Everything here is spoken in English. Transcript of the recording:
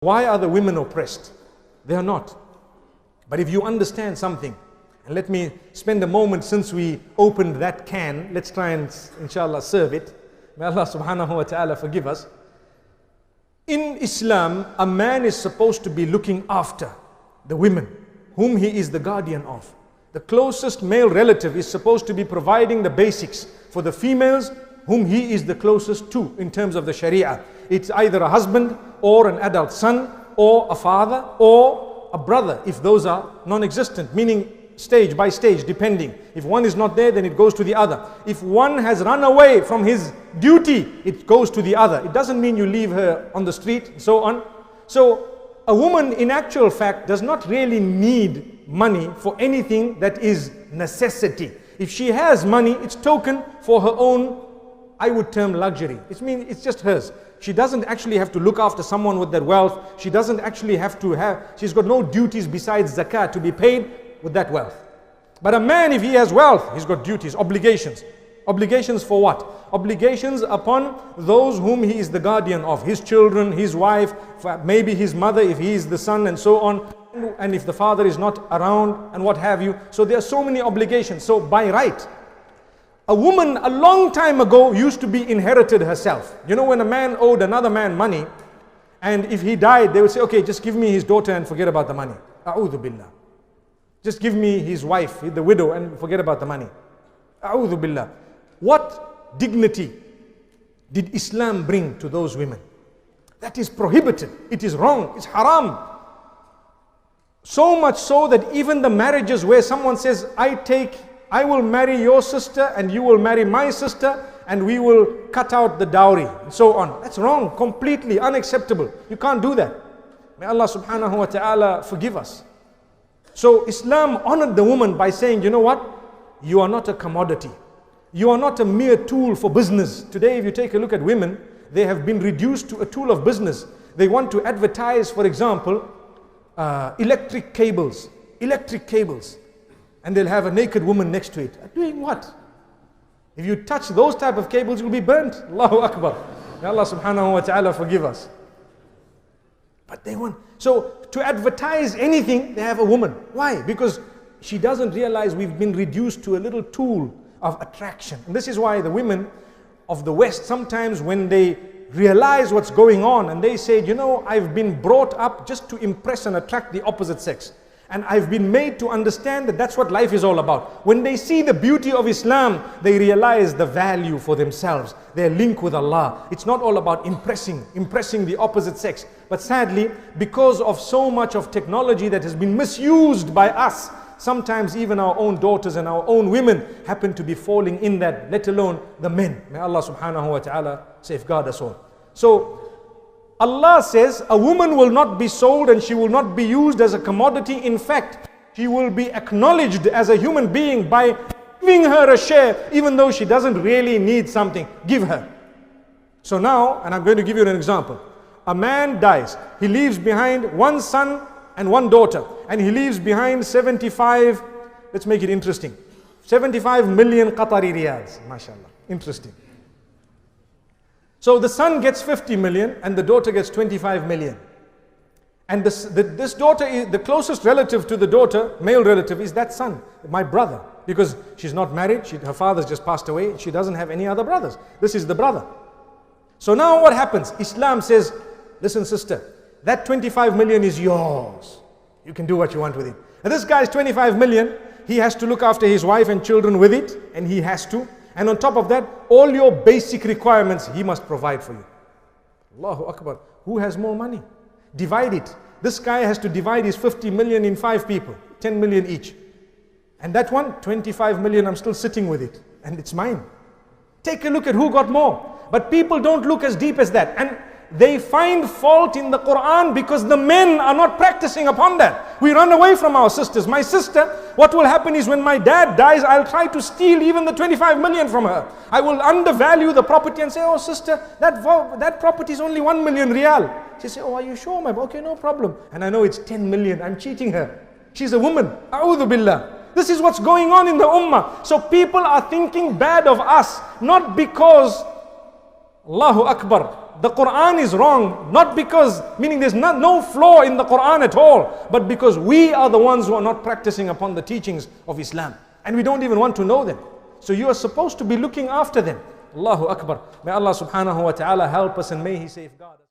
Why are the women oppressed? They are not. But if you understand something, and let me spend a moment since we opened that can, let's try and inshallah serve it. May Allah subhanahu wa ta'ala forgive us. In Islam, a man is supposed to be looking after the women whom he is the guardian of. The closest male relative is supposed to be providing the basics for the females whom he is the closest to in terms of the Sharia. It's either a husband or an adult son or a father or a brother if those are non-existent, meaning stage by stage depending. If one is not there, then it goes to the other. If one has run away from his duty, it goes to the other. It doesn't mean you leave her on the street and so on. So a woman in actual fact does not really need money for anything that is necessity. If she has money, it's token for her own, I would term luxury. It's just hers. She doesn't actually have to look after someone with that wealth. She doesn't actually have to she's got no duties besides zakat to be paid with that wealth. But a man, if he has wealth, he's got duties, obligations. Obligations for what? Obligations upon those whom he is the guardian of. His children, his wife, maybe his mother if he is the son and so on. And if the father is not around and what have you. So there are so many obligations. So by right, a woman a long time ago used to be inherited herself. You know, when a man owed another man money, and if he died, they would say, okay, just give me his daughter and forget about the money. A'udhu billah. Just give me his wife, the widow, and forget about the money. A'udhu billah. What dignity did Islam bring to those women? That is prohibited. It is wrong. It's haram. So much so that even the marriages where someone says, I will marry your sister and you will marry my sister and we will cut out the dowry and so on. That's wrong, completely unacceptable. You can't do that. May Allah subhanahu wa ta'ala forgive us. So Islam honored the woman by saying, you know what? You are not a commodity. You are not a mere tool for business. Today, if you take a look at women, they have been reduced to a tool of business. They want to advertise, for example, electric cables. And they'll have a naked woman next to it. Doing what? If you touch those type of cables, you'll be burnt. Allahu Akbar. May Allah subhanahu wa ta'ala forgive us. But they want, so to advertise anything, they have a woman. Why? Because she doesn't realize we've been reduced to a little tool of attraction. And this is why the women of the West, sometimes when they realize what's going on and they say, you know, I've been brought up just to impress and attract the opposite sex. And I've been made to understand that that's what life is all about. When they see the beauty of Islam, they realize the value for themselves, their link with Allah. It's not all about impressing the opposite sex. But sadly, because of so much of technology that has been misused by us, sometimes even our own daughters and our own women happen to be falling in that, let alone the men. May Allah subhanahu wa ta'ala safeguard us all. So, Allah says a woman will not be sold and she will not be used as a commodity. In fact, she will be acknowledged as a human being by giving her a share, even though she doesn't really need something. Give her. So now, and I'm going to give you an example. A man dies. He leaves behind one son and one daughter. And he leaves behind 75, let's make it interesting, 75 million Qatari riyals. MashaAllah. Interesting. So the son gets 50 million and the daughter gets 25 million. And this daughter, is the closest relative to the daughter, male relative, is that son, my brother. Because she's not married, her father's just passed away, she doesn't have any other brothers. This is the brother. So now what happens? Islam says, listen sister, that 25 million is yours. You can do what you want with it. And this guy's 25 million, he has to look after his wife and children with it, and he has to. And on top of that, all your basic requirements, he must provide for you. Allahu Akbar. Who has more money? Divide it. This guy has to divide his 50 million in 5 people, 10 million each. And that one, 25 million, I'm still sitting with it. And it's mine. Take a look at who got more. But people don't look as deep as that. And they find fault in the Quran because the men are not practicing upon that. We run away from our sisters. My sister, what will happen is when my dad dies, I'll try to steal even the 25 million from her. I will undervalue the property and say, oh sister, that property is only 1 million riyal. She say, oh, are you sure, my boy? Okay, no problem. And I know it's 10 million. I'm cheating her. She's a woman. A'udhu billah. This is what's going on in the ummah. So people are thinking bad of us, not because, Allahu Akbar, The Quran is wrong, not because, meaning there's no flaw in the Quran at all, but because we are the ones who are not practicing upon the teachings of Islam. And we don't even want to know them. So you are supposed to be looking after them. Allahu Akbar. May Allah subhanahu wa ta'ala help us and may He safeguard us.